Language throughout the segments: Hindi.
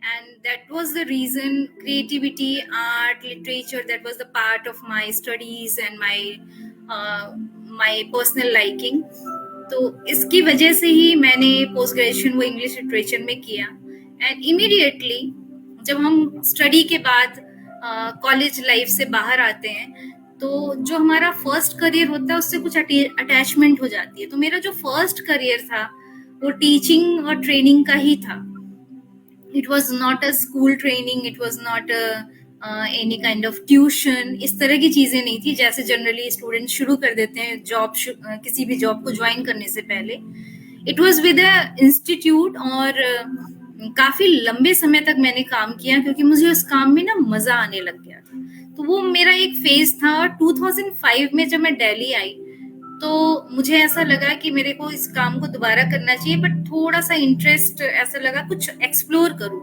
and that was the reason. Creativity, art, literature, that was the part of my studies and my personal liking. तो इसकी वजह से ही मैंने पोस्ट ग्रेजुएशन वो इंग्लिश लिटरेचर में किया. एंड इमीडिएटली जब हम स्टडी के बाद कॉलेज लाइफ से बाहर आते हैं, तो जो हमारा फर्स्ट करियर होता है उससे कुछ अटैचमेंट हो जाती है. तो मेरा जो फर्स्ट करियर था वो टीचिंग और ट्रेनिंग का ही था. It was not a school training, it was not any kind of tuition. इस तरह की चीजें नहीं थी जैसे जनरली स्टूडेंट शुरू कर देते हैं जॉब, किसी भी जॉब को ज्वाइन करने से पहले. It was with a institute, और काफी लंबे समय तक मैंने काम किया क्योंकि मुझे उस काम में ना मजा आने लग गया था. तो वो मेरा एक फेज था. और 2005 में जब मैं दिल्ली आई तो मुझे ऐसा लगा कि मेरे को इस काम को दोबारा करना चाहिए, बट थोड़ा सा इंटरेस्ट ऐसा लगा कुछ एक्सप्लोर करूं.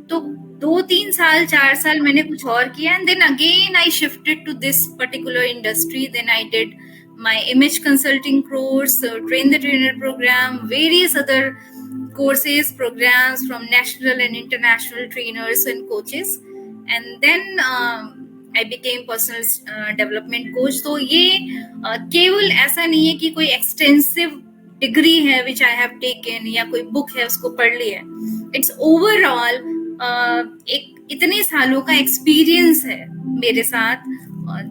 तो 2-3 साल 4 साल मैंने कुछ और किया, and then again I shifted to this particular industry. Then I did my image consulting course, train the trainer program, various other courses, programs from national and international trainers and coaches, and then I became personal development coach. तो ये केवल ऐसा नहीं है कि कोई extensive डिग्री है विच आई हैव टेकन या कोई बुक है उसको पढ़ लिया. इट्स ओवरऑल एक इतने सालों का एक्सपीरियंस है मेरे साथ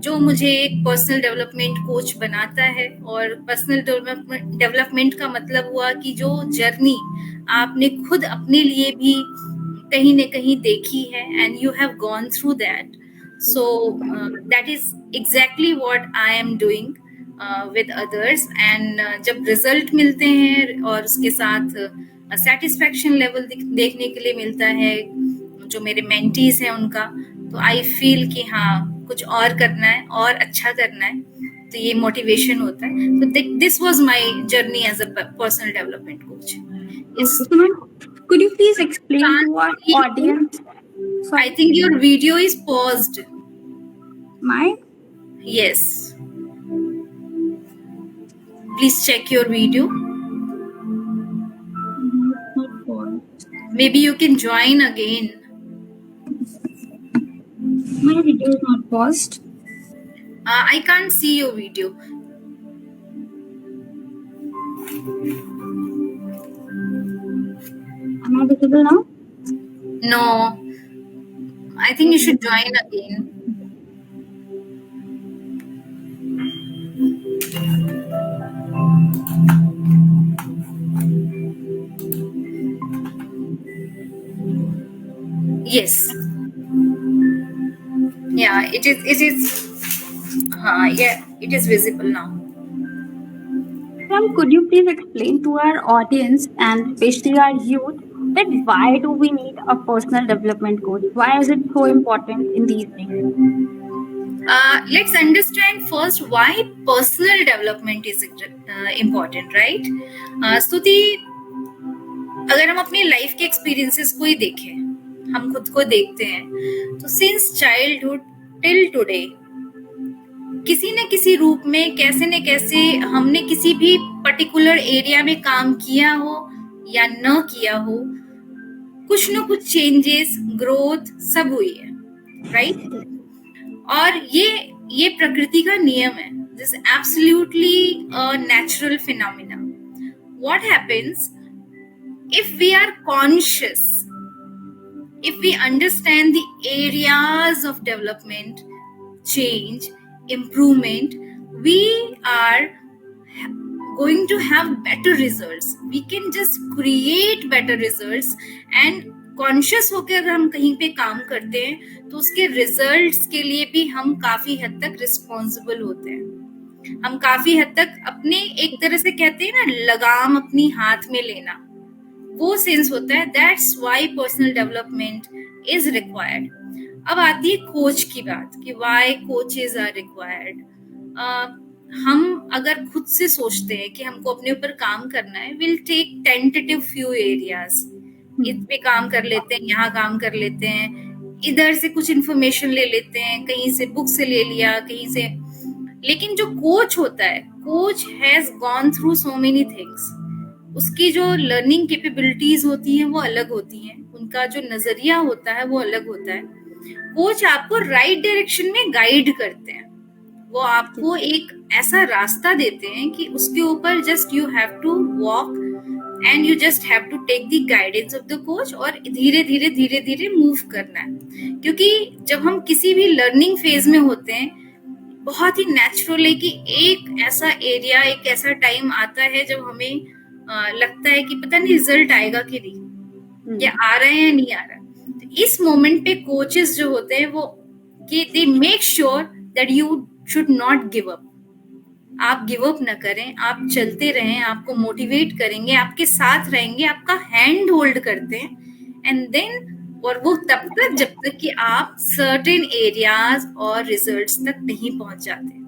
जो मुझे एक पर्सनल डेवलपमेंट कोच बनाता है. और पर्सनल डेवलपमेंट का मतलब हुआ कि जो जर्नी आपने खुद अपने लिए भी कहीं न कहीं देखी है, and you have gone through that. So that is exactly what I am doing with others. and जब रिजल्ट मिलते हैं और उसके साथ सेटिस्फैक्शन लेवल देखने के लिए मिलता है जो मेरे मेंटीज हैं उनका, तो आई फील कि हाँ कुछ और करना है और अच्छा करना है. तो ये मोटिवेशन होता है. तो this was my journey as a personal development coach. Could you please explain to our audience? I think your video is paused. Mine? Yes. Please check your video. Maybe you can join again. My video is not paused. I can't see your video. Am I visible now? No. I think you should join again. Yes. Yeah, it is. Yeah, it is visible now. Ma'am, could you please explain to our audience and especially our youth that why do we need a personal development coach? Why is it so important in these days? Let's understand first why personal development is important, right? स्तुति, अगर हम अपनी लाइफ के एक्सपीरियंसेस को ही देखें, हम खुद को देखते हैं, तो सिंस चाइल्डहुड टिल टुडे किसी न किसी रूप में कैसे न कैसे हमने किसी भी पर्टिकुलर एरिया में काम किया हो या न किया हो, कुछ न कुछ चेंजेस, ग्रोथ सब हुई है, राइट? और ये प्रकृति का नियम है. This absolutely a natural phenomena. What happens if we are conscious, if we understand the areas of development, change, improvement, we are going to have better results. We can just create better results. And conscious होकर अगर हम कहीं पे काम करते हैं तो उसके रिजल्ट्स के लिए भी हम काफी हद तक रिस्पॉन्सिबल होते हैं. हम काफी हद तक अपने, एक तरह से कहते हैं ना, लगाम अपनी हाथ में लेना, वो सेंस होता है. That's why personal development is required. अब आती है कोच की बात कि व्हाई कोचेज आर रिक्वायर्ड. हम अगर खुद से सोचते हैं कि हमको अपने ऊपर काम करना है, will take tentative few areas. इस पे काम कर लेते हैं, यहाँ काम कर लेते हैं, इधर से कुछ इन्फॉर्मेशन ले लेते हैं, कहीं से बुक से ले लिया, कहीं से. लेकिन जो कोच होता है, coach has gone through so many things. उसकी जो लर्निंग कैपेबिलिटीज होती हैं वो अलग होती हैं, उनका जो नजरिया होता है वो अलग होता है। कोच आपको राइट डायरेक्शन में गाइड करते हैं, वो आपको एक ऐसा रास्ता देते हैं कि उसके ऊपर just you have to walk and you just have to take the guidance of the coach और धीरे धीरे धीरे धीरे मूव करना है। क्योंकि जब हम किसी भी लर्निंग फेज में होते हैं, बहुत ही नेचुरल है कि एक ऐसा एरिया, एक ऐसा टाइम आता है जब हमें लगता है कि पता नहीं रिजल्ट आएगा कि नहीं, या आ रहा है या नहीं आ रहा। तो इस मोमेंट पे कोचेस जो होते हैं वो कि they make sure that you should not give up. आप गिव अप न करें, आप चलते रहें, आपको मोटिवेट करेंगे, आपके साथ रहेंगे, आपका हैंड होल्ड करते हैं। एंड देन, और वो तब तक जब तक कि आप सर्टेन एरियाज और रिजल्ट्स तक नहीं पहुंच जाते।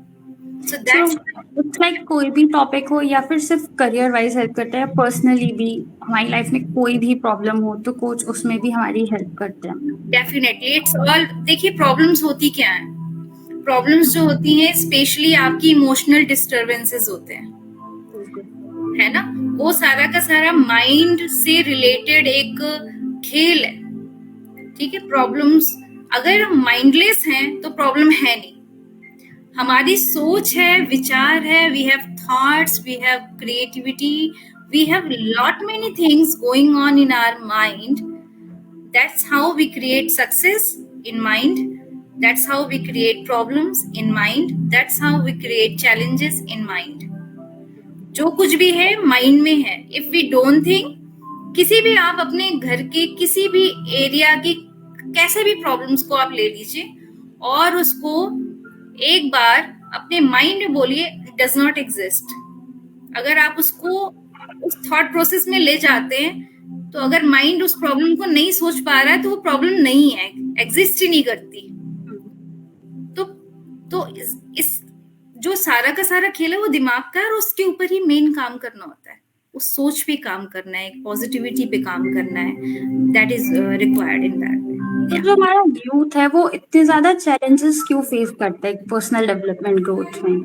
सो दैट्स इट्स लाइक कोई भी टॉपिक हो या फिर सिर्फ करियर वाइज हेल्प करते हैं, पर्सनली भी हमारी लाइफ में कोई भी प्रॉब्लम हो तो कोच उसमें भी हमारी हेल्प करते हैं। डेफिनेटली इट्स ऑल, देखिए प्रॉब्लम्स होती क्या है, प्रॉब्लम्स जो होती हैं स्पेशली आपकी इमोशनल डिस्टर्बेंसेस होते हैं, है ना। वो सारा का सारा माइंड से रिलेटेड एक खेल है, ठीक है। प्रॉब्लम्स अगर माइंडलेस हैं तो प्रॉब्लम है नहीं, हमारी सोच है, विचार है, we have thoughts, we have creativity, we have lot many things going on in our mind. That's how we create success in mind, that's how we create problems in mind, that's how we create challenges in mind। जो कुछ भी है माइंड में है। if we don't think, किसी भी आप अपने घर के किसी भी एरिया की कैसे भी प्रॉब्लम्स को आप ले लीजिए और उसको एक बार अपने माइंड में बोलिए डज नॉट एग्जिस्ट। अगर आप उसको उस थॉट प्रोसेस में ले जाते हैं तो अगर माइंड उस प्रॉब्लम को नहीं सोच पा रहा है तो वो प्रॉब्लम नहीं है, एग्जिस्ट ही नहीं करती। तो इस जो सारा का सारा खेल है वो दिमाग का है और उसके ऊपर ही मेन काम करना होता है, उस सोच पे काम करना है, पॉजिटिविटी पे काम करना है। That is required in that. जो हमारा यूथ है वो इतने ज्यादा चैलेंजेस क्यों फेस करता है पर्सनल डेवलपमेंट ग्रोथ में?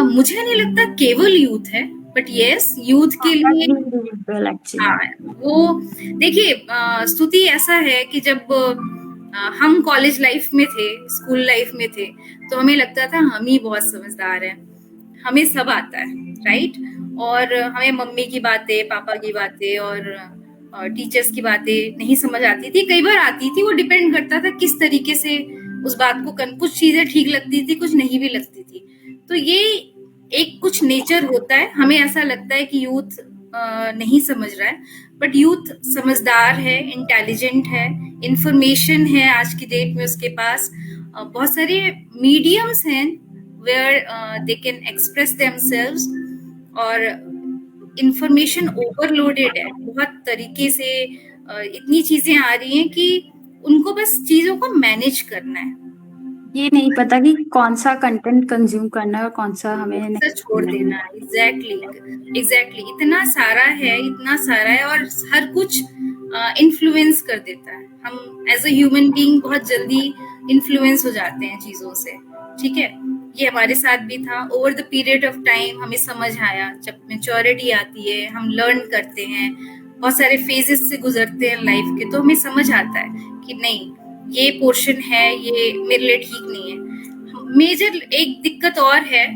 मुझे नहीं लगता केवल यूथ है, बट यस यूथ के लिए वो देखिए स्तुति ऐसा है कि जब हम कॉलेज लाइफ में थे, स्कूल लाइफ में थे, तो हमें लगता था हम ही बहुत समझदार हैं, हमें सब आता है, राइट। और हमें मम्मी की बातें, पापा की बातें और टीचर्स की बातें नहीं समझ आती थी, कई बार आती थी, वो डिपेंड करता था किस तरीके से उस बात को कुछ चीजें ठीक लगती थी, कुछ नहीं भी लगती थी। तो ये एक कुछ नेचर होता है, हमें ऐसा लगता है कि यूथ नहीं समझ रहा है, बट यूथ समझदार है, इंटेलिजेंट है, इंफॉर्मेशन है आज की डेट में उसके पास, बहुत सारे मीडियम्स हैं where they can express themselves, और इंफॉर्मेशन ओवरलोडेड है, बहुत तरीके से इतनी चीजें आ रही हैं कि उनको बस चीजों को मैनेज करना है, ये नहीं पता कि कौन सा कंटेंट कंज्यूम करना है और कौन सा हमें नहीं छोड़ देना है। एग्जैक्टली इतना सारा है और हर कुछ इन्फ्लुएंस कर देता है। हम एज अ ह्यूमन बीइंग बहुत जल्दी इन्फ्लुएंस हो जाते हैं चीजों से, ठीक है। ये हमारे साथ भी था। Over the period of time हमें समझ आया, जब मेच्योरिटी आती है, हम लर्न करते हैं, बहुत सारे फेजेस से गुजरते हैं लाइफ के, तो हमें समझ आता है कि नहीं ये पोर्शन है, ये मेरे लिए ठीक नहीं है। मेजर एक दिक्कत और है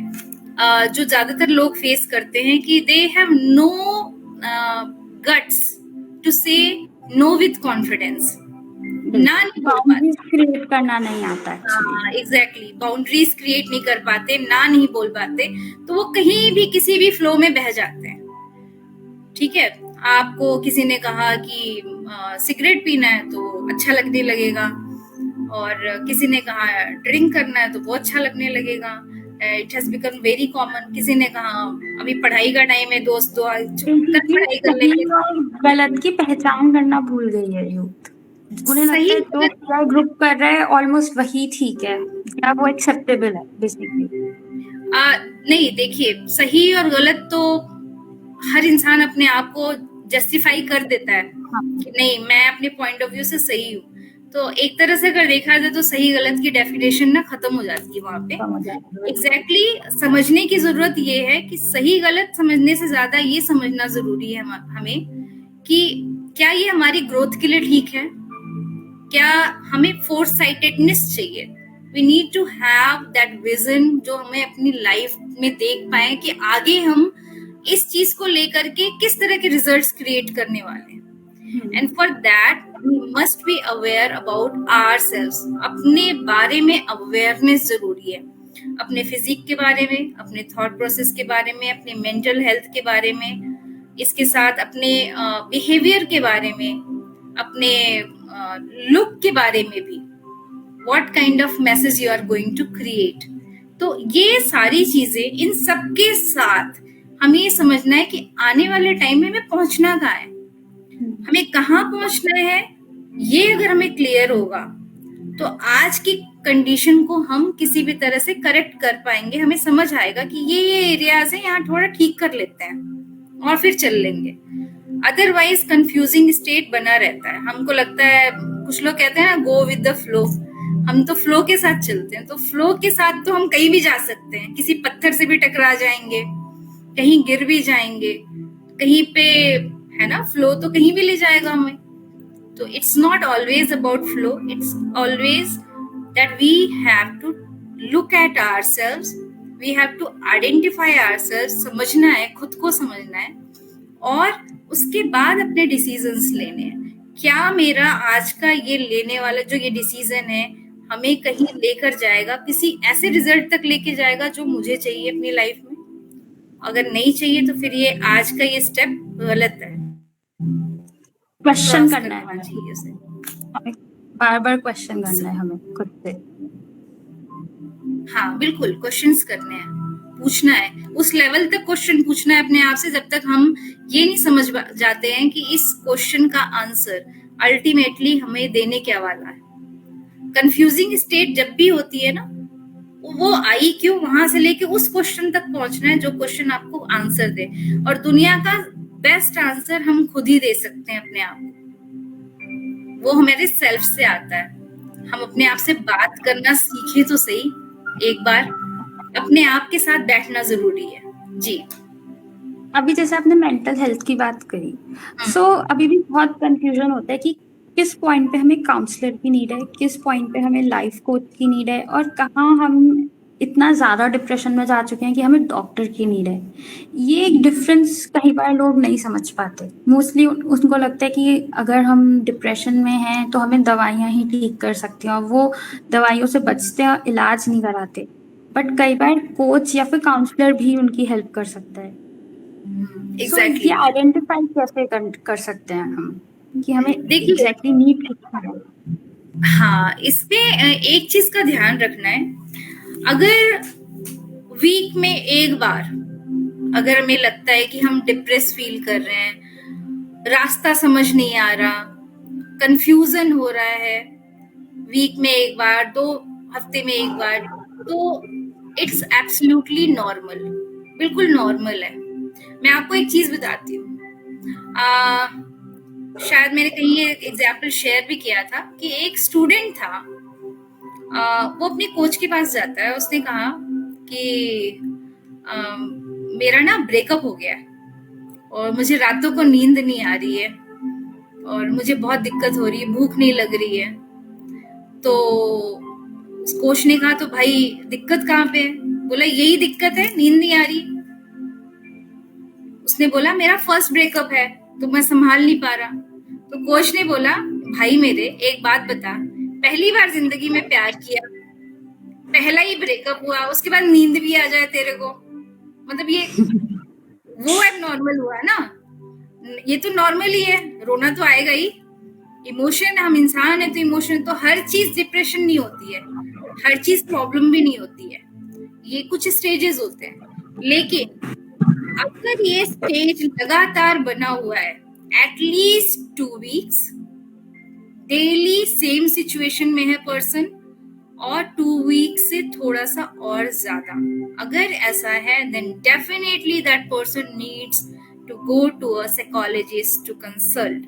जो ज्यादातर लोग फेस करते हैं कि they have no guts to say no with confidence, boundaries create करना नहीं आता है। एग्जैक्टली बाउंड्रीज क्रिएट नहीं कर पाते, ना नहीं बोल पाते, तो वो कहीं भी किसी भी फ्लो में बह जाते हैं, ठीक है। आपको किसी ने कहा कि सिगरेट पीना है तो अच्छा लगने लगेगा, और किसी ने कहा ड्रिंक करना है तो वो अच्छा लगने लगेगा। It has become very common. किसी ने कहा अभी पढ़ाई का टाइम है, दोस्त दो पढ़ाई कर लेंगे। गलत की पहचान करना भूल गई है यूथ। उन्हें लगता है जो क्या ग्रुप कर रहा है ऑलमोस्ट वही ठीक है, क्या वो एक्सेप्टेबल है बेसिकली। नहीं, देखिए सही और गलत तो हर इंसान अपने आप को जस्टिफाई कर देता है कि नहीं मैं अपने पॉइंट ऑफ व्यू से सही हूँ। तो एक तरह से अगर देखा जाए तो सही गलत की डेफिनेशन ना खत्म हो जाती है वहां पे। एग्जैक्टली समझने की जरूरत ये है कि सही गलत समझने से ज्यादा ये समझना जरूरी है हमें कि क्या ये हमारी ग्रोथ के लिए ठीक है? क्या हमें फोर्थ साइटेडनेस चाहिए? We need to have that vision जो हमें अपनी लाइफ में देख पाए कि आगे हम इस चीज को लेकर के किस तरह के रिजल्ट्स क्रिएट करने वाले हैं। And for that we must be aware about ourselves. अपने बारे में अवेयरनेस जरूरी है, अपने फिजिक के बारे में, अपने थॉट प्रोसेस के बारे में, अपने मेंटल हेल्थ के बारे में, इसके साथ अपने बिहेवियर के बारे में, अपने लुक के बारे में भी, what kind of message you are going to create. तो ये सारी चीजें, इन सबके साथ हमें ये समझना है कि आने वाले टाइम में हमें पहुंचना कहाँ है, हमें कहाँ पहुंचना है। ये अगर हमें क्लियर होगा तो आज की कंडीशन को हम किसी भी तरह से करेक्ट कर पाएंगे। हमें समझ आएगा कि ये एरियाज है, यहाँ थोड़ा ठीक कर लेते हैं और फिर चल लेंगे। अदरवाइज कंफ्यूजिंग स्टेट बना रहता है। हमको लगता है, कुछ लोग कहते हैं ना, गो विद द फ्लो। हम तो फ्लो के साथ चलते हैं, तो फ्लो के साथ तो हम कहीं भी जा सकते हैं, किसी पत्थर से भी टकरा जाएंगे, कहीं गिर भी जाएंगे, कहीं पे, है ना, फ्लो तो कहीं भी ले जाएगा हमें। तो it's not always about flow, it's always that we have to look at ourselves, we have to identify ourselves. समझना है, खुद को समझना है, और उसके बाद अपने डिसीजंस लेने हैं। क्या मेरा आज का ये लेने वाला जो ये डिसीजन है हमें कहीं लेकर जाएगा, किसी ऐसे रिजल्ट तक लेके जाएगा जो मुझे चाहिए अपनी लाइफ में? अगर नहीं चाहिए तो फिर ये आज का ये स्टेप गलत है। क्वेश्चन करना है चाहिए उसे, हमें, बार बार क्वेश्चन करना है हमें खुद से। हाँ बिल्कुल, क्वेश्चंस करने हैं, पूछना है, उस लेवल तक क्वेश्चन पूछना है अपने आप से जब तक हम ये नहीं समझ जाते हैं कि इस क्वेश्चन का आंसर अल्टीमेटली हमें देने क्या वाला है। कंफ्यूजिंग स्टेट जब भी होती है ना, वो आई क्यों, वहां से लेके उस क्वेश्चन तक पहुंचना है जो क्वेश्चन आपको आंसर दे। और दुनिया का बेस्ट आंसर हम खुद ही दे सकते हैं अपने आप को, वो हमारे सेल्फ से आता है। हम अपने आप से बात करना सीखे तो सही, एक बार अपने आप के साथ बैठना जरूरी है। जी, अभी जैसे आपने मेंटल हेल्थ की बात करी, सो अभी भी बहुत कंफ्यूजन होता है कि किस पॉइंट पे हमें काउंसलर की नीड है, किस पॉइंट पे हमें लाइफ कोच की नीड है, और कहाँ हम इतना ज़्यादा डिप्रेशन में जा चुके हैं कि हमें डॉक्टर की नीड है। ये एक डिफरेंस कई बार लोग नहीं समझ पाते। मोस्टली उनको लगता है कि अगर हम डिप्रेशन में हैं तो हमें दवाइयाँ ही ठीक कर सकती हैं, और वो दवाइयों से बचते हैं और इलाज नहीं कराते। बट कई बार कोच या फिर काउंसलर भी उनकी हेल्प कर सकता है। एग्जैक्टली। ये आइडेंटिफाई कैसे कर सकते हैं हम कि हमें देखिए, एग्जैक्टली नीड कितना है? हाँ, इसमें एक चीज का ध्यान रखना है। अगर वीक में एक बार अगर हमें लगता है कि हम डिप्रेस फील कर रहे हैं, रास्ता समझ नहीं आ रहा, कंफ्यूजन हो रहा है, वीक में एक बार, 2 हफ्ते में एक बार, तो इट्स एब्सोल्युटली नॉर्मल, बिल्कुल नॉर्मल है। मैं आपको एक चीज बताती हूँ, शायद मैंने कहीं ये एग्जाम्पल शेयर भी किया था कि एक स्टूडेंट था, वो अपने कोच के पास जाता है। उसने कहा कि मेरा ना ब्रेकअप हो गया और मुझे रातों को नींद नहीं आ रही है और मुझे बहुत दिक्कत हो रही है, भूख नहीं लग रही है। तो उस कोच ने कहा, तो भाई दिक्कत कहाँ पे है? बोला, यही दिक्कत है, नींद नहीं आ रही। उसने बोला, मेरा फर्स्ट ब्रेकअप है तो मैं संभाल नहीं पा रहा। तो कोच ने बोला, भाई मेरे, एक बात बता, पहली बार जिंदगी में प्यार किया, पहला ही ब्रेकअप हुआ, उसके बाद नींद भी आ जाए तेरे को, मतलब ये वो अब नॉर्मल हुआ ना? ये तो नॉर्मल ही है, रोना तो आएगा ही। इमोशन, हम इंसान है तो इमोशन, तो हर चीज डिप्रेशन नहीं होती है, हर चीज प्रॉब्लम भी नहीं होती है, ये कुछ स्टेजेस होते हैं। लेकिन अगर ये स्टेज लगातार बना हुआ है, at least 2 weeks, daily same situation में है पर्सन, और 2 वीक्स से थोड़ा सा और ज्यादा, अगर ऐसा है, then definitely that person needs to go to a psychologist to consult.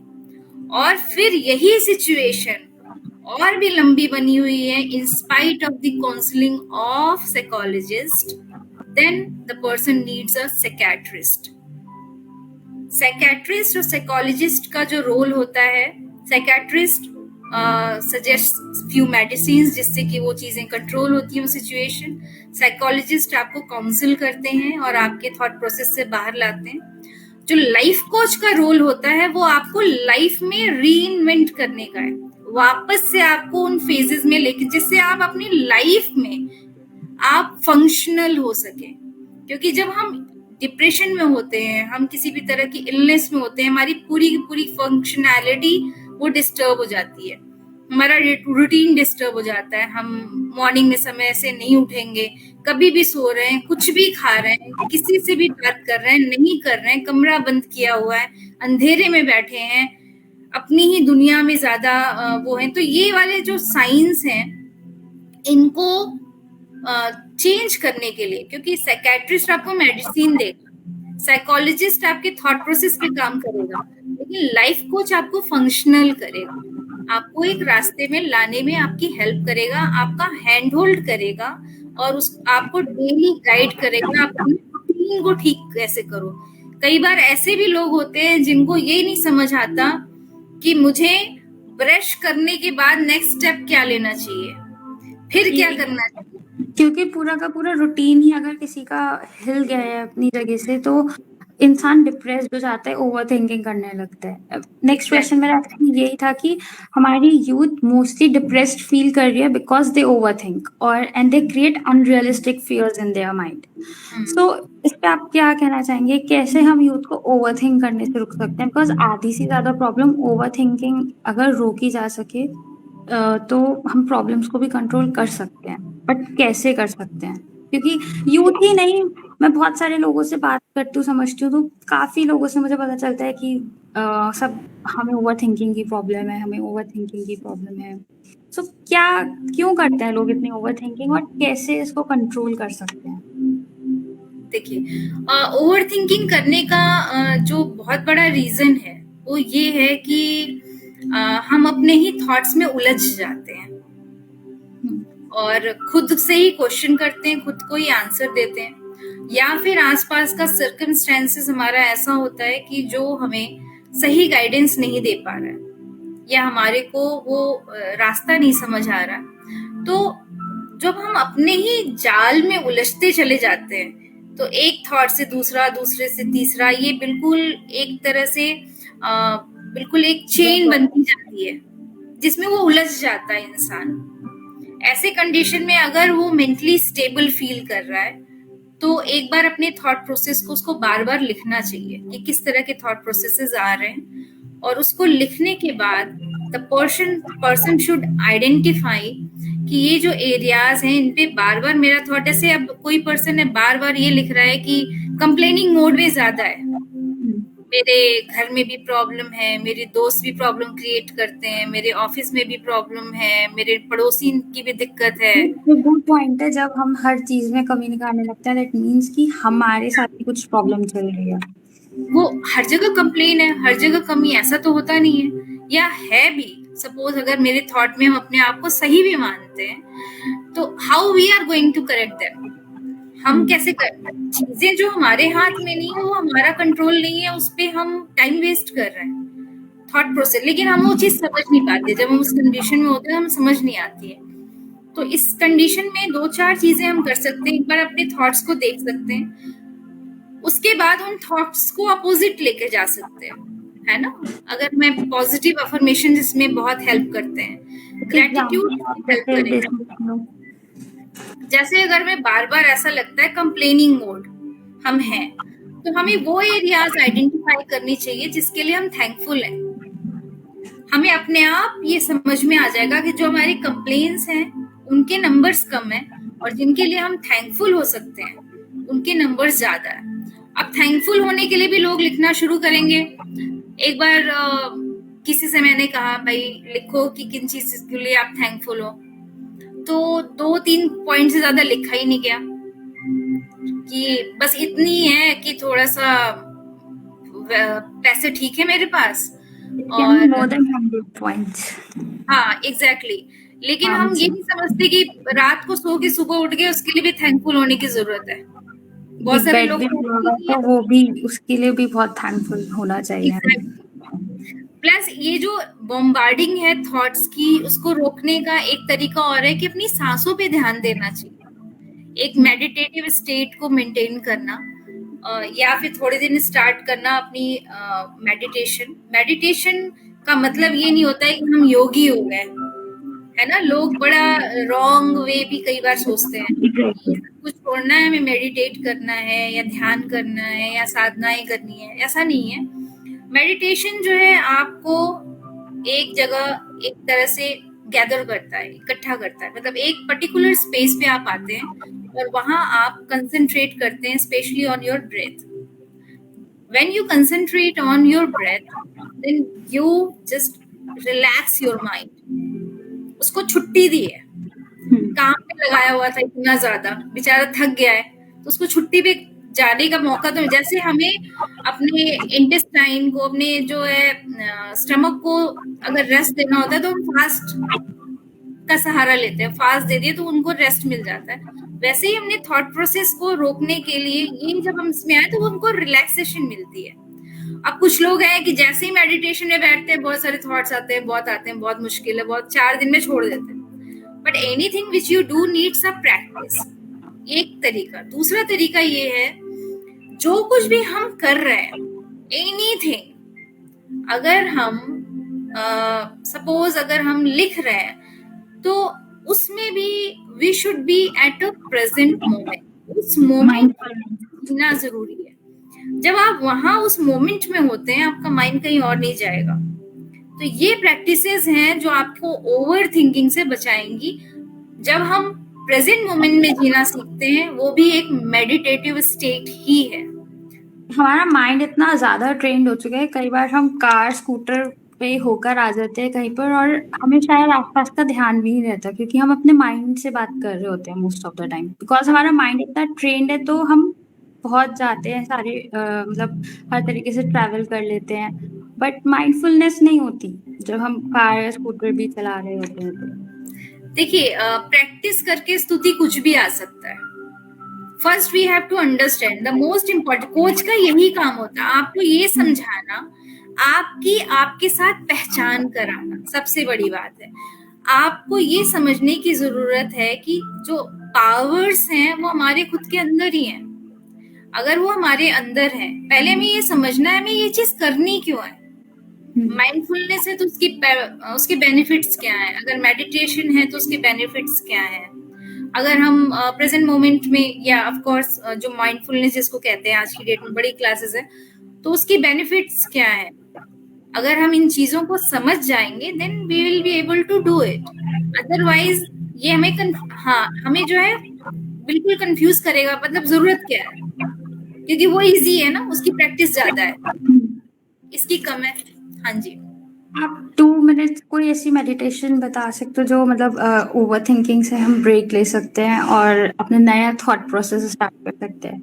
और फिर यही सिचुएशन और भी लंबी बनी हुई है, in spite of the counselling of psychologist, then the person needs a psychiatrist. Psychiatrist और साइकोलॉजिस्ट का जो रोल होता है, साइकेट्रिस्ट सजेस्ट फ्यू मेडिसिन जिससे कि वो चीजें कंट्रोल होती हैं, वो सिचुएशन। साइकोलॉजिस्ट आपको काउंसिल करते हैं और आपके थॉट प्रोसेस से बाहर लाते हैं। जो लाइफ कोच का रोल होता है वो आपको लाइफ में रीइन्वेंट करने का है, वापस से आपको उन फेजेस में लेके, जिससे आप अपनी लाइफ में आप फंक्शनल हो सके। क्योंकि जब हम डिप्रेशन में होते हैं, हम किसी भी तरह की इलनेस में होते हैं, हमारी पूरी की पूरी फंक्शनैलिटी वो डिस्टर्ब हो जाती है, हमारा रूटीन डिस्टर्ब हो जाता है। हम मॉर्निंग में समय से नहीं उठेंगे, कभी भी सो रहे हैं, कुछ भी खा रहे हैं, किसी से भी बात कर रहे हैं, नहीं कर रहे हैं, कमरा बंद किया हुआ है, अंधेरे में बैठे हैं, अपनी ही दुनिया में ज्यादा वो है। तो ये वाले जो साइंस हैं इनको चेंज करने के लिए, क्योंकि साइकेट्रिस्ट आपको मेडिसिन देगा, साइकोलॉजिस्ट आपके थॉट प्रोसेस पे काम करेगा, लेकिन लाइफ कोच आपको फंक्शनल करेगा, आपको एक रास्ते में लाने में आपकी हेल्प करेगा, आपका हैंड होल्ड करेगा और उस आपको डेली गाइड करेगा, आप अपनी रूटीन को ठीक कैसे करो। कई बार ऐसे भी लोग होते हैं जिनको ये नहीं समझ आता कि मुझे ब्रश करने के बाद नेक्स्ट स्टेप क्या लेना चाहिए, फिर क्या करना चाहिए। क्योंकि पूरा का पूरा रूटीन ही अगर किसी का हिल गया है अपनी जगह से, तो इंसान डिप्रेस्ड हो जाता है, ओवर थिंकिंग करने लगता है। नेक्स्ट क्वेश्चन मेरा एक्चुअली यही था कि हमारी यूथ मोस्टली डिप्रेस्ड फील कर रही है बिकॉज दे ओवर थिंक और and they create unrealistic fears in their mind. So इस पे आप क्या कहना चाहेंगे, कैसे हम यूथ को ओवर थिंक करने से रुक सकते हैं? बिकॉज आधी से ज्यादा प्रॉब्लम ओवर थिंकिंग अगर रोकी जा सके तो हम प्रॉब्लम्स को भी कंट्रोल कर सकते हैं, बट कैसे कर सकते हैं? क्योंकि यूथ ही नहीं, मैं बहुत सारे लोगों से बात करती हूँ, समझती हूँ, तो काफी लोगों से मुझे पता चलता है कि सब हमें ओवर थिंकिंग की प्रॉब्लम है, हमें ओवर थिंकिंग की प्रॉब्लम है। सो क्या, क्यों करते हैं लोग इतनी ओवर थिंकिंग और कैसे इसको कंट्रोल कर सकते हैं? देखिए, ओवर थिंकिंग करने का जो बहुत बड़ा रीजन है वो ये है कि हम अपने ही थॉट्स में उलझ जाते हैं और खुद से ही क्वेश्चन करते हैं, खुद को ही आंसर देते हैं, या फिर आसपास का सर्कमस्टेंसेस हमारा ऐसा होता है कि जो हमें सही गाइडेंस नहीं दे पा रहा है या हमारे को वो रास्ता नहीं समझ आ रहा। तो जब हम अपने ही जाल में उलझते चले जाते हैं तो एक थॉट से दूसरा, दूसरे से तीसरा, ये बिल्कुल एक तरह से बिल्कुल एक चेन बनती जाती है जिसमें वो उलझ जाता है इंसान। ऐसे कंडीशन में अगर वो मेंटली स्टेबल फील कर रहा है तो एक बार अपने थॉट प्रोसेस को उसको बार बार लिखना चाहिए कि किस तरह के थॉट प्रोसेसेस आ रहे हैं, और उसको लिखने के बाद द पर्सन शुड आइडेंटिफाई कि ये जो एरियाज हैं इन पे बार बार मेरा थॉट, ऐसे अब कोई पर्सन है बार बार ये लिख रहा है कि कंप्लेनिंग मोड में ज्यादा है, मेरे घर में भी प्रॉब्लम है, मेरे दोस्त भी प्रॉब्लम क्रिएट करते हैं, मेरे ऑफिस में भी प्रॉब्लम है, मेरे पड़ोसी की भी दिक्कत है। गुड पॉइंट है, जब हम हर चीज में कमी निकालने लगते हैं दैट मींस कि हमारे साथ भी कुछ प्रॉब्लम चल रही है। वो हर जगह कंप्लेन है, हर जगह कमी, ऐसा तो होता नहीं है, या है भी। सपोज अगर मेरे थॉट में हम अपने आप को सही भी मानते हैं तो how we are going to correct them, हम कैसे कर, चीजें जो हमारे हाथ में नहीं है, वो हमारा कंट्रोल नहीं है, उस पर हम टाइम वेस्ट कर रहे हैं थॉट प्रोसेस, लेकिन हम वो चीज समझ नहीं पाते। जब हम उस कंडीशन में होते हैं हम समझ नहीं आती है। तो इस कंडीशन में 2-4 चीजें हम कर सकते हैं। एक बार अपने थॉट्स को देख सकते हैं, उसके बाद उन थॉट्स को अपोजिट लेके जा सकते हैं, है ना। अगर मैं पॉजिटिव अफर्मेशन जिसमें बहुत हेल्प करते हैं, ग्रेटिट्यूड हेल्प करेगा। जैसे अगर मैं बार बार ऐसा लगता है कंप्लेनिंग मोड हम हैं, तो हमें वो एरियाज आइडेंटिफाई करनी चाहिए जिसके लिए हम थैंकफुल हैं। हमें अपने आप ये समझ में आ जाएगा कि जो हमारे कंप्लेन्स हैं उनके नंबर्स कम है और जिनके लिए हम थैंकफुल हो सकते हैं उनके नंबर्स ज्यादा है। अब थैंकफुल होने के लिए भी लोग लिखना शुरू करेंगे। एक बार किसी से मैंने कहा भाई लिखो कि किन चीज के लिए आप थैंकफुल हो, तो 2-3 पॉइंट से ज्यादा लिखा ही नहीं गया कि बस इतनी है कि थोड़ा सा पैसे ठीक है मेरे पास और more than 100 points। हाँ एग्जैक्टली। लेकिन हम ये नहीं समझते कि रात को सो के सुबह उठ के उसके लिए भी थैंकफुल होने की जरूरत है। बहुत एक सारे बेड लोग भी को मिल होती होगा नहीं तो वो भी उसके लिए भी बहुत थैंकफुल होना चाहिए है। हमें। प्लस ये जो बॉम्बार्डिंग है थॉट्स की, उसको रोकने का एक तरीका और है कि अपनी सांसों पे ध्यान देना चाहिए, एक मेडिटेटिव स्टेट को मेंटेन करना, या फिर थोड़े दिन स्टार्ट करना अपनी मेडिटेशन। मेडिटेशन का मतलब ये नहीं होता है कि हम योगी हो गए, है ना। लोग बड़ा रॉन्ग वे भी कई बार सोचते हैं कि एग्जैक्टली। सब कुछ छोड़ना है, हमें मेडिटेट करना है या ध्यान करना है या साधनाएं करनी है, ऐसा नहीं है। मेडिटेशन जो है आपको एक जगह एक तरह से गैदर करता है, इकट्ठा करता है, मतलब एक पर्टिकुलर स्पेस पे आप आते हैं और वहां आप कंसंट्रेट करते हैं specially on your breath. when you concentrate on your breath, then you just relax your mind, उसको छुट्टी दी है। काम पे लगाया हुआ था इतना ज्यादा, बेचारा थक गया है, तो उसको छुट्टी पे जाने का मौका। तो जैसे हमें अपने इंटेस्टाइन को, अपने जो है स्टमक को अगर रेस्ट देना होता है तो हम फास्ट का सहारा लेते हैं, फास्ट दे दिए तो उनको रेस्ट मिल जाता है। वैसे ही हमने थॉट प्रोसेस को रोकने के लिए ये जब हम इसमें आए तो उनको रिलैक्सेशन मिलती है। अब कुछ लोग हैं कि जैसे ही मेडिटेशन में बैठते हैं बहुत सारे थॉट्स आते हैं, बहुत आते हैं, बहुत मुश्किल है, बहुत 4 दिन में छोड़ देते हैं। But anything which you do needs a practice, एक तरीका। दूसरा तरीका ये है, जो कुछ भी हम कर रहे हैं, एनीथिंग, अगर हम सपोज अगर हम लिख रहे हैं तो उसमें भी we should be at a present moment. उस मोमेंट जीना जरूरी है। जब आप वहां उस मोमेंट में होते हैं, आपका माइंड कहीं और नहीं जाएगा। तो ये प्रैक्टिसेस हैं जो आपको ओवर थिंकिंग से बचाएंगी। जब हम प्रेजेंट मोमेंट में जीना सीखते हैं, वो भी एक मेडिटेटिव स्टेट ही है। हमारा माइंड इतना ज्यादा ट्रेंड हो चुका है, कई बार हम कार स्कूटर पे होकर आ जाते हैं कहीं पर और हमें शायद आसपास का ध्यान भी नहीं रहता, क्योंकि हम अपने माइंड से बात कर रहे होते हैं most of the time. Because हमारा माइंड इतना ट्रेंड है तो हम पहुंच जाते हैं सारे मतलब हर तरीके से ट्रैवल कर लेते हैं, बट माइंडफुलनेस नहीं होती जब हम कार या स्कूटर भी चला रहे होते हैं तो। देखिए, प्रैक्टिस करके स्तुति कुछ भी आ सकता है। First we have to understand the most important, coach का यही काम होता है, आपको ये समझाना, आपकी आपके साथ पहचान कराना सबसे बड़ी बात है। आपको ये समझने की जरूरत है कि जो पावर्स हैं वो हमारे खुद के अंदर ही हैं। अगर वो हमारे अंदर है, पहले हमें ये समझना है हमें ये चीज करनी क्यों है। माइंडफुलनेस है तो उसके बेनिफिट्स क्या है, अगर मेडिटेशन है तो उसके बेनिफिट्स क्या है। अगर हम प्रेजेंट मोमेंट में, या ऑफ कोर्स जो माइंडफुलनेस जिसको कहते हैं आज की डेट में बड़ी क्लासेस है, तो उसकी बेनिफिट्स क्या है। अगर हम इन चीजों को समझ जाएंगे then we will be able to do it. Otherwise ये हमें जो है बिल्कुल कंफ्यूज करेगा, मतलब जरूरत क्या है, क्योंकि वो इजी है ना, उसकी प्रैक्टिस ज्यादा है, इसकी कम है। हाँ जी। आप 2 मिनट कोई ऐसी मेडिटेशन बता सकते हो जो मतलब ओवर थिंकिंग से हम ब्रेक ले सकते हैं और अपने नया थॉट प्रोसेस स्टार्ट कर सकते हैं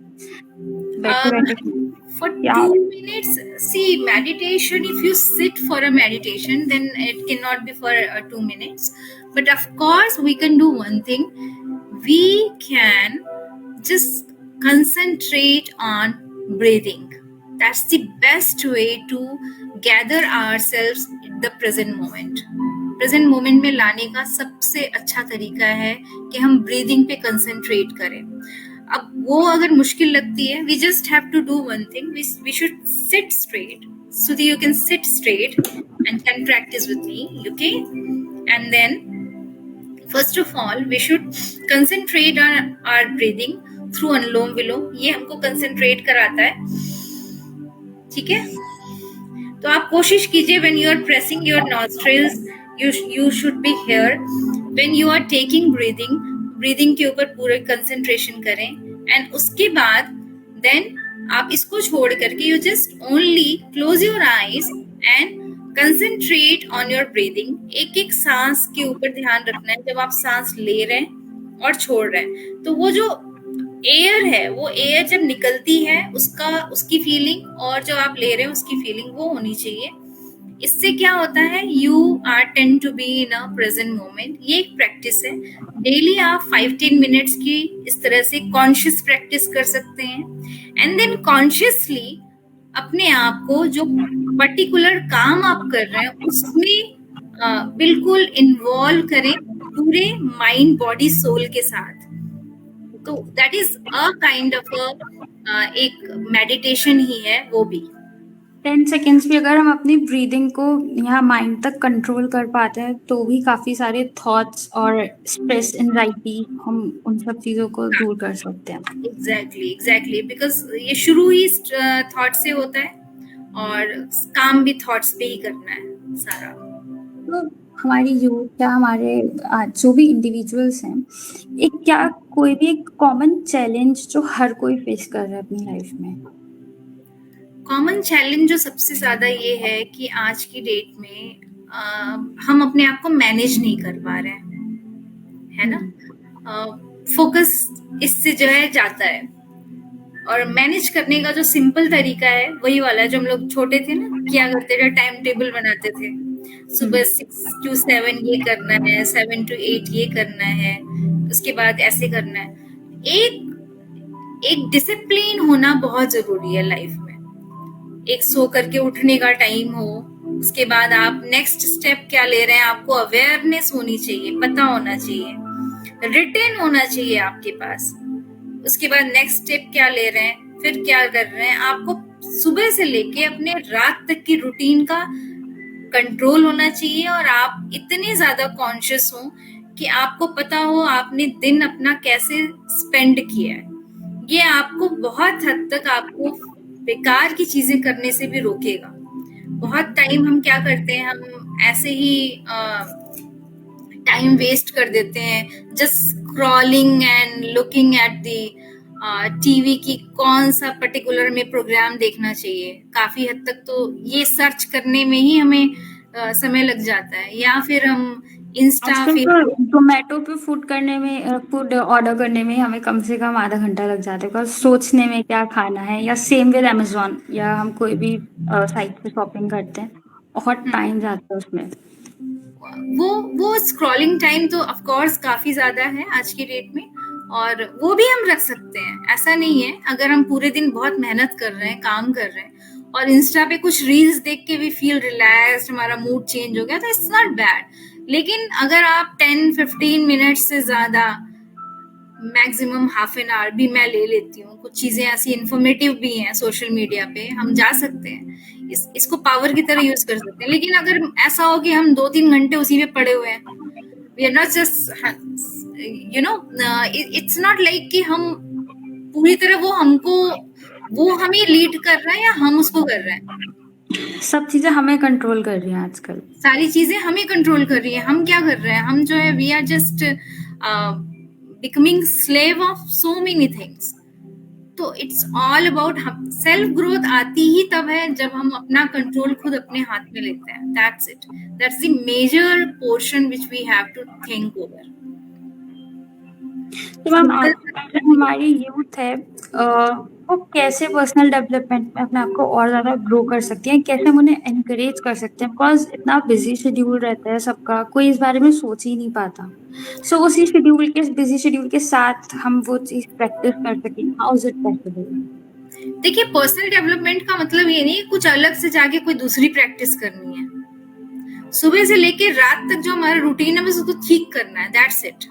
बैठे बैठे? For या 2 minutes, see, meditation, if you sit for a meditation then it cannot be for 2 minutes, but of course we can do one thing. We can just concentrate on breathing. That's the best way to gather ourselves in the present moment. Present moment में लाने का सबसे अच्छा तरीका है कि हम ब्रीदिंग पे कंसंट्रेट करें। अब वो अगर मुश्किल लगती है, we just have to do one thing, we should sit straight, so that you can sit straight and can practice with me, okay? And then first of all we should concentrate on our breathing through अनुलोम विलोम। ये हमको कंसंट्रेट कराता है, ठीक है। तो आप कोशिश कीजिए, when you are pressing your nostrils, you should be here. when you are taking breathing के ऊपर पूरे कंसंट्रेशन करें, एंड उसके बाद देन आप इसको छोड़ करके you just only close your eyes and concentrate on your breathing। एक एक सांस के ऊपर ध्यान रखना है जब आप सांस ले रहे हैं और छोड़ रहे हैं। तो वो जो एयर है, वो एयर जब निकलती है उसकी फीलिंग, और जो आप ले रहे हैं उसकी फीलिंग वो होनी चाहिए। इससे क्या होता है, you are tend to be in a present moment. ये एक प्रैक्टिस है। डेली आप 5-10 मिनट्स की इस तरह से कॉन्शियस प्रैक्टिस कर सकते हैं, एंड देन कॉन्शियसली अपने आप को जो पर्टिकुलर काम आप कर रहे हैं उसमें बिल्कुल इन्वॉल्व करें, पूरे माइंड बॉडी सोल के साथ। तो that is a kind of एक मेडिटेशन ही है वो भी। 10 सेकेंड्स भी अगर हम अपनी ब्रीदिंग को यहाँ माइंड तक कंट्रोल कर पाते हैं तो भी काफ़ी सारे थॉट्स और स्ट्रेस एंजाइटी हम उन सब चीज़ों को दूर कर सकते हैं। एग्जैक्टली बिकॉज ये शुरू ही थॉट से होता है, और काम भी थॉट्स पे ही करना है सारा। तो हमारी यूथ या हमारे जो भी इंडिविजुअल्स हैं, एक क्या कोई भी एक कॉमन चैलेंज जो हर कोई फेस कर रहा है अपनी लाइफ में? कॉमन चैलेंज जो सबसे ज्यादा ये है कि आज की डेट में हम अपने आप को मैनेज नहीं कर पा रहे हैं, है ना। फोकस इससे जो है जाता है, और मैनेज करने का जो सिंपल तरीका है वही वाला है जो हम लोग छोटे थे ना, क्या करते थे, टाइम टेबल बनाते थे। सुबह 6 to 7 ये करना है, 7 to 8 ये करना है, उसके बाद ऐसे करना है। एक एक डिसिप्लिन होना बहुत जरूरी है लाइफ में। एक सो करके उठने का टाइम हो, उसके बाद आप नेक्स्ट स्टेप क्या ले रहे हैं आपको अवेयरनेस होनी चाहिए, पता होना चाहिए, रिटर्न होना चाहिए आपके पास। उसके बाद नेक्स्ट स्टेप क्या ले रहे हैं, फिर क्या कर रहे हैं, आपको सुबह से लेके अपने रात तक की रूटीन का कंट्रोल होना चाहिए, और आप इतने ज्यादा कॉन्शियस हो कि आपको पता हो आपने दिन अपना कैसे स्पेंड किया है। ये आपको बहुत हद तक आपको बेकार की चीजें करने से भी रोकेगा। बहुत टाइम हम क्या करते हैं, हम ऐसे ही टाइम वेस्ट कर देते हैं just scrolling and looking at the TV की कौन सा पर्टिकुलर में प्रोग्राम देखना चाहिए। काफी हद तक तो ये सर्च करने में ही हमें समय लग जाता है, या फिर हम इंस्टा आजकल तो फेसबुक। जोमेटो पे फूड ऑर्डर करने में हमें कम से कम आधा घंटा लग जाता है बिकॉज सोचने में क्या खाना है, या सेम विद अमेजोन या हम कोई भी साइट पे शॉपिंग करते हैं, बहुत टाइम जाता है उसमें। वो स्क्रॉलिंग टाइम तो ऑफ कोर्स काफी ज्यादा है आज की डेट में, और वो भी हम रख सकते हैं, ऐसा नहीं है। अगर हम पूरे दिन बहुत मेहनत कर रहे हैं, काम कर रहे हैं, और इंस्टा पे कुछ रील्स देख के भी फील रिलैक्स्ड, हमारा मूड चेंज हो गया, तो इट्स नॉट बैड। लेकिन अगर आप 10-15 मिनट से ज्यादा, मैक्सिमम हाफ एन आवर भी मैं ले लेती हूँ, कुछ चीजें ऐसी इंफॉर्मेटिव भी हैं सोशल मीडिया पे, हम जा सकते हैं, इसको पावर की तरह यूज कर सकते हैं। लेकिन अगर ऐसा हो कि हम 2-3 घंटे उसी पे पड़े हुए हैं, we are not just it's not like कि हम पूरी तरह वो हमें लीड कर रहा है या हम उसको कर रहे हैं। सब चीजें हमें कंट्रोल कर रही हैं आजकल। सारी चीजें हमें कंट्रोल कर रही है। हम क्या कर रहे हैं, हम जो है we are just becoming slave of so many things. तो it's all about, self growth आती ही तब है जब हम अपना कंट्रोल खुद अपने हाथ में लेते हैं। That's it, that's the major portion which we have to think over. तो मैम हमारी यूथ है, वो कैसे पर्सनल डेवलपमेंट में अपने आप को और ज़्यादा ग्रो कर सकती हैं, कैसे हम उन्हें एनकरेज कर सकते हैं? बिकॉज इतना बिजी शेड्यूल रहता है सबका, कोई इस बारे में सोच ही नहीं पाता। सो उसी शेड्यूल के बिजी शेड्यूल के साथ हम वो चीज़ प्रैक्टिस कर सकें, हाउ इज इट पॉसिबल? देखिए, पर्सनल डेवलपमेंट का मतलब ये नहीं कुछ अलग से जाके कोई दूसरी प्रैक्टिस करनी है। सुबह से लेके रात तक जो हमारा रूटीन है बस उसको ठीक करना है, दैट्स इट।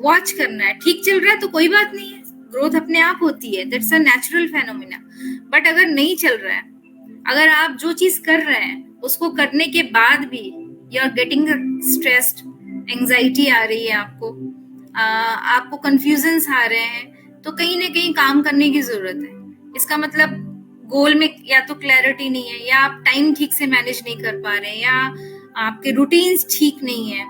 वॉच करना है, ठीक चल रहा है तो कोई बात नहीं है, ग्रोथ अपने आप होती है, that's a natural phenomena. But अगर नहीं चल रहा है, अगर आप जो चीज कर रहे हैं उसको करने के बाद भी you are getting stressed, anxiety आ रही है आपको कंफ्यूजन्स आ रहे हैं, तो कहीं ना कहीं काम करने की जरूरत है। इसका मतलब गोल में या तो क्लैरिटी नहीं है, या आप टाइम ठीक से मैनेज नहीं कर पा रहे हैं, या आपके रूटीन्स ठीक नहीं है,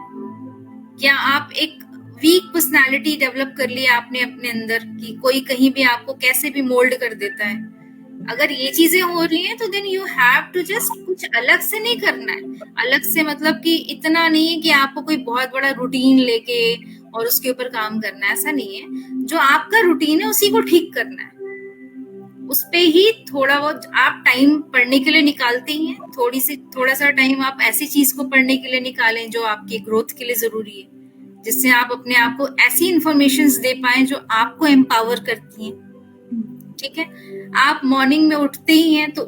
या आप एक वीक पर्सनालिटी डेवलप कर लिया आपने अपने अंदर कि कोई कहीं भी आपको कैसे भी मोल्ड कर देता है। अगर ये चीजें हो रही हैं तो then you have to just, कुछ अलग से नहीं करना है। अलग से मतलब कि इतना नहीं है कि आपको कोई बहुत बड़ा रूटीन लेके और उसके ऊपर काम करना है, ऐसा नहीं है। जो आपका रूटीन है उसी को ठीक करना है, उस पे ही थोड़ा बहुत आप टाइम पढ़ने के लिए निकालते ही हैं, थोड़ा सा टाइम आप ऐसी चीज को पढ़ने के लिए निकालें जो आपकी ग्रोथ के लिए जरूरी है, जिससे आप अपने आप को ऐसी इंफॉर्मेशन दे पाए जो आपको एम्पावर करती हैं। ठीक है, आप मॉर्निंग में उठते ही हैं तो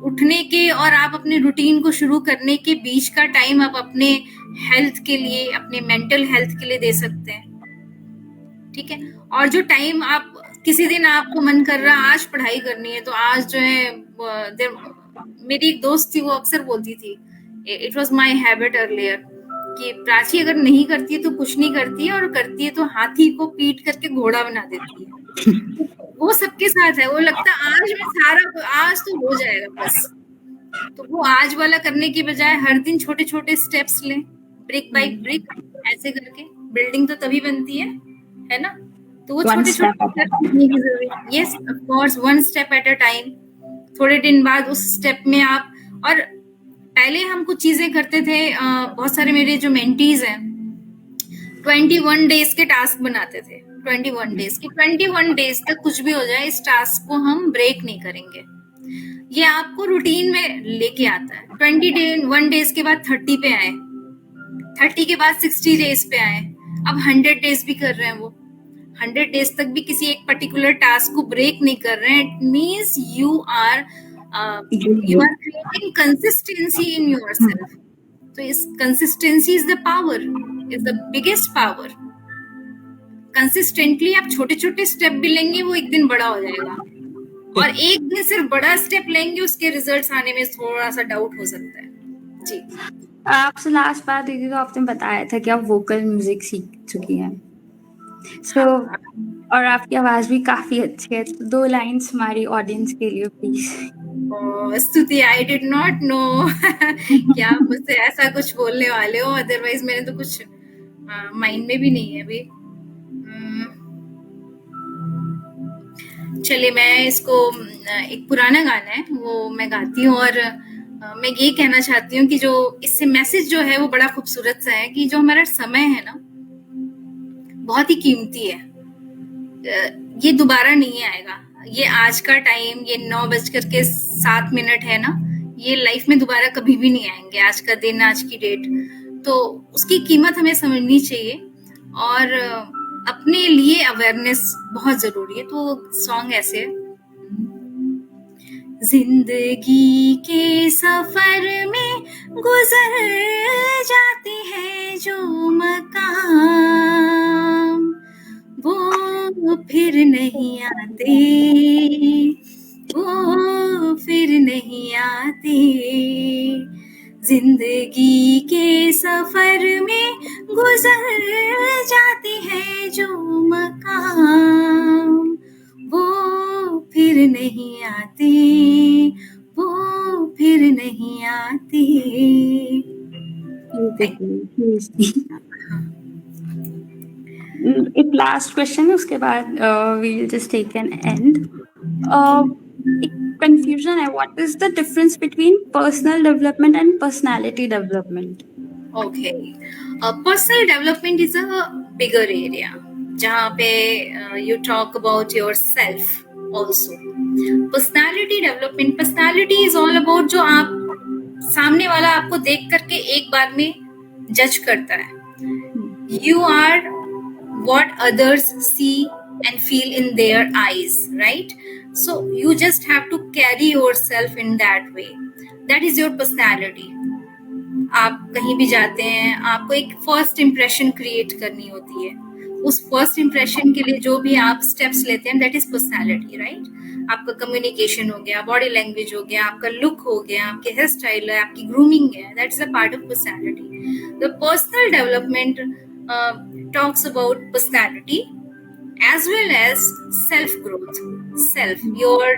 उठने के और आप अपने रूटीन को शुरू करने के बीच का टाइम आप अपने हेल्थ के लिए, अपने मेंटल हेल्थ के लिए दे सकते हैं। ठीक है, और जो टाइम आप किसी दिन आपको मन कर रहा आज पढ़ाई करनी है, तो आज जो है मेरी एक दोस्त थी, वो अक्सर बोलती थी, it was my habit earlier, कि प्राची अगर नहीं करती है तो कुछ नहीं करती है, और करती है तो हाथी को पीट करके घोड़ा बना देती है। वो सबके साथ है, वो लगता है आज तो हो जाएगा बस। तो वो आज वाला करने की बजाय हर दिन छोटे छोटे स्टेप्स लें, ब्रिक बाय ब्रिक, ऐसे करके बिल्डिंग तो तभी बनती है ना। तो वो छोटे छोटे स्टेप लेने की जरूरत है। Yes, of course, one step at a time. थोड़े दिन बाद उस स्टेप में आप, और पहले हम कुछ चीजें करते थे, बहुत सारे मेरे जो मेंटीज हैं 21 डेज के टास्क बनाते थे, 21 डेज की, 21 डेज तक कुछ भी हो जाए इस टास्क को हम ब्रेक नहीं करेंगे। ये आपको रूटीन में लेके आता है। 21 डेज के बाद 30 पे आए, 30 के बाद 60 डेज पे आए, अब 100 डेज भी कर रहे हैं। वो 100 डेज तक भी किसी एक पर्टिकुलर टास्क को ब्रेक नहीं कर रहे हैं। It means you are creating consistency in yourself. तो इस consistency is the power, is the biggest power. Consistently आप छोटे छोटे स्टेप भी लेंगे, वो एक दिन बड़ा हो जाएगा, और एक दिन सिर्फ बड़ा स्टेप लेंगे, उसके रिजल्ट्स आने में थोड़ा सा डाउट हो सकता है। जी, आपसे लास्ट बार दीदी तो आपने बताया था कि आप वोकल म्यूजिक सीख चुकी हैं, और आपकी आवाज भी काफी अच्छी है, तो 2 लाइन्स हमारी ऑडियंस के लिए प्लीज। स्तुति, आई डिड नॉट नो क्या आप मुझसे ऐसा कुछ बोलने वाले हो, अदरवाइज मैंने तो कुछ माइंड में भी नहीं है अभी। चलिए, मैं इसको, एक पुराना गाना है वो मैं गाती हूँ, और मैं ये कहना चाहती हूँ कि जो इससे मैसेज जो है वो बड़ा खूबसूरत सा है, कि जो हमारा समय है ना बहुत ही कीमती है, ये दोबारा नहीं आएगा। ये आज का टाइम, ये 9:07 है ना, ये लाइफ में दोबारा कभी भी नहीं आएंगे। आज का दिन, आज की डेट, तो उसकी कीमत हमें समझनी चाहिए, और अपने लिए अवेयरनेस बहुत जरूरी है। तो सॉन्ग ऐसे है, जिंदगी के सफर में गुजर जाते हैं जो मकाम, वो फिर नहीं आते, वो फिर नहीं आते। जिंदगी के सफर में गुजर जाते हैं जो मकाम, वो फिर नहीं आते, वो फिर नहीं आते। एक लास्ट क्वेश्चन है, उसके बाद we will just take an end. एक कंफ्यूजन है, what is the difference between personal development and personality development? Okay, personal development is a bigger area, जहाँ पे you talk about yourself also. Personality development, personality is all about जो आप, सामने वाला आपको देख करके एक बार में जज करता है। You are what others see and feel in their eyes, right? So you just have to carry yourself in that way. That is your personality. आप कहीं भी जाते हैं, आपको एक फर्स्ट इम्प्रेशन क्रिएट करनी होती है। उस फर्स्ट इम्प्रेशन के लिए जो भी आप स्टेप्स लेते हैं, दैट इज पर्सनैलिटी, राइट? आपका कम्युनिकेशन हो गया, बॉडी लैंग्वेज हो गया, आपका लुक हो गया, आपके हेयर स्टाइल है, आपकी ग्रूमिंग है, that is a part of personality. The personal development talks about personality as well as self growth, your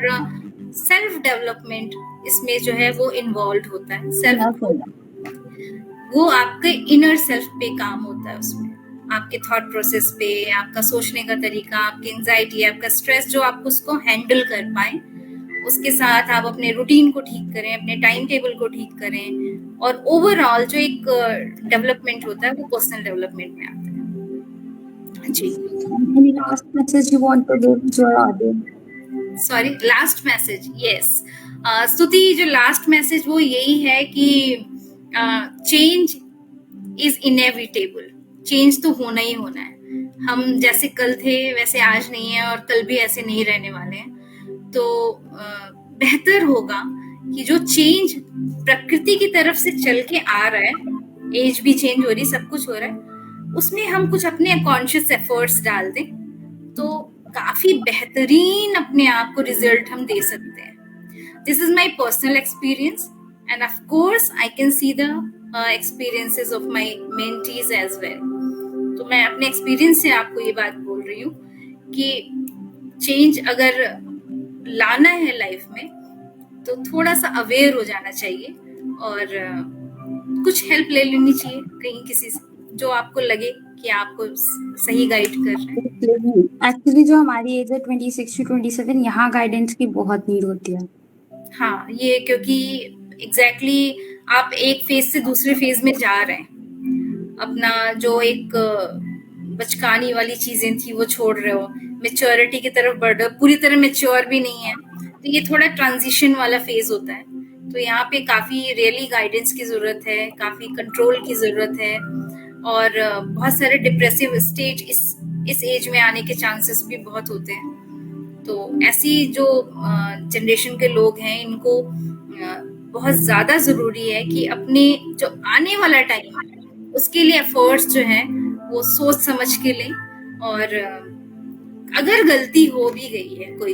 self development इसमें जो है वो इन्वॉल्व होता है। सेल्फ वो आपके इनर सेल्फ पे काम होता है, उसमें आपके थॉट प्रोसेस पे, आपका सोचने का तरीका, आपकी एंजाइटी, आपका स्ट्रेस, जो आप उसको हैंडल कर पाए। उसके साथ आप अपने रूटीन को ठीक करें, अपने टाइम टेबल को ठीक करें, और ओवरऑल जो एक डेवलपमेंट होता है वो पर्सनल डेवलपमेंट में आता है। जी, Any last message you want to give to your audience? Sorry, last message, yes. स्तुति, जो लास्ट मैसेज वो यही है कि चेंज इज इनएविटेबल। चेंज तो होना ही होना है। हम जैसे कल थे वैसे आज नहीं है, और कल भी ऐसे नहीं रहने वाले हैं। तो बेहतर होगा कि जो चेंज प्रकृति की तरफ से चल के आ रहा है, एज भी चेंज हो रही, सब कुछ हो रहा है, उसमें हम कुछ अपने कॉन्शियस एफर्ट्स डाल दें तो काफी बेहतरीन अपने आप को रिजल्ट हम दे सकते हैं। This is my personal experience, and of course I can see the experiences of my mentees as well. तो मैं अपने एक्सपीरियंस से आपको ये बात बोल रही हूँ कि चेंज अगर लाना है लाइफ में तो थोड़ा सा अवेयर हो जाना चाहिए, और कुछ हेल्प ले लेनी चाहिए कहीं किसी से, जो आपको लगे कि आपको सही गाइड कर रहे हैं। एक्चुअली जो हमारी एज है 26 to 27, यहाँ गाइडेंस की बहुत नीड होती है। हाँ, ये क्योंकि एग्जैक्टली आप एक फेज से दूसरे फेज में जा रहे हैं। अपना जो एक बचकानी वाली चीजें थी वो छोड़ रहे हो, मेच्योरिटी की तरफ बढ़ रहे हो, पूरी तरह मेच्योर भी नहीं है, तो ये थोड़ा ट्रांजिशन वाला फेज होता है। तो यहाँ पे काफी रियली गाइडेंस की जरूरत है, काफी कंट्रोल की जरूरत है, और बहुत सारे डिप्रेसिव स्टेज इस एज में आने के चांसेस भी बहुत होते हैं। तो ऐसी जो जनरेशन के लोग हैं, इनको बहुत ज्यादा जरूरी है कि अपने जो आने वाला टाइम है उसके लिए एफर्ट्स जो हैं वो सोच समझ के लें, और अगर गलती हो भी गई है कोई,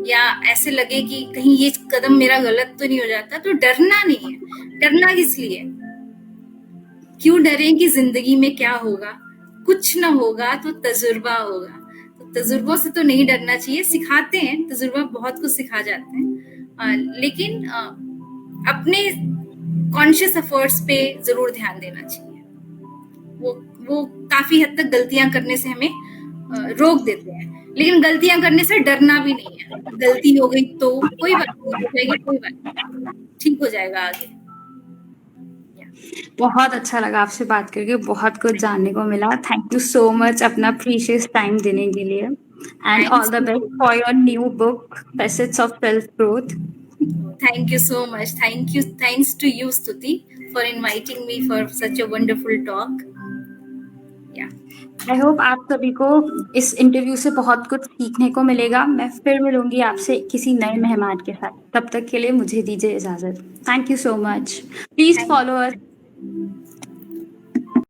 या ऐसे लगे कि कहीं ये कदम मेरा गलत तो नहीं हो जाता, तो डरना नहीं है। डरना किस लिए? क्यों डरें कि जिंदगी में क्या होगा? कुछ ना होगा तो तजुर्बा होगा। तो तजुर्बों से तो नहीं डरना चाहिए। सिखाते हैं, तजुर्बा बहुत कुछ सिखा जाते हैं, लेकिन अपने कॉन्शियस एफर्ट्स पे जरूर ध्यान देना चाहिए। वो काफी हद तक गलतियां करने से हमें रोक देते हैं, लेकिन गलतियां करने से डरना भी नहीं है। गलती हो गई तो कोई बात नहीं, हो जाएगी, कोई बात नहीं, ठीक हो जाएगा आगे। बहुत अच्छा लगा आपसे बात करके, बहुत कुछ जानने को मिला। थैंक यू सो मच अपना प्रीशियस टाइम देने के लिए, and all the best for your new book facets of self growth. Thank you so much. Thanks to you, Stuti, for inviting me for such a wonderful talk. Yeah. I hope आप सभी को इस इंटरव्यू से बहुत कुछ सीखने को मिलेगा। मैं फिर मिलूंगी आपसे किसी नए मेहमान के साथ। तब तक के लिए मुझे दीजिए इजाजत। Thank you so much. Please follow us.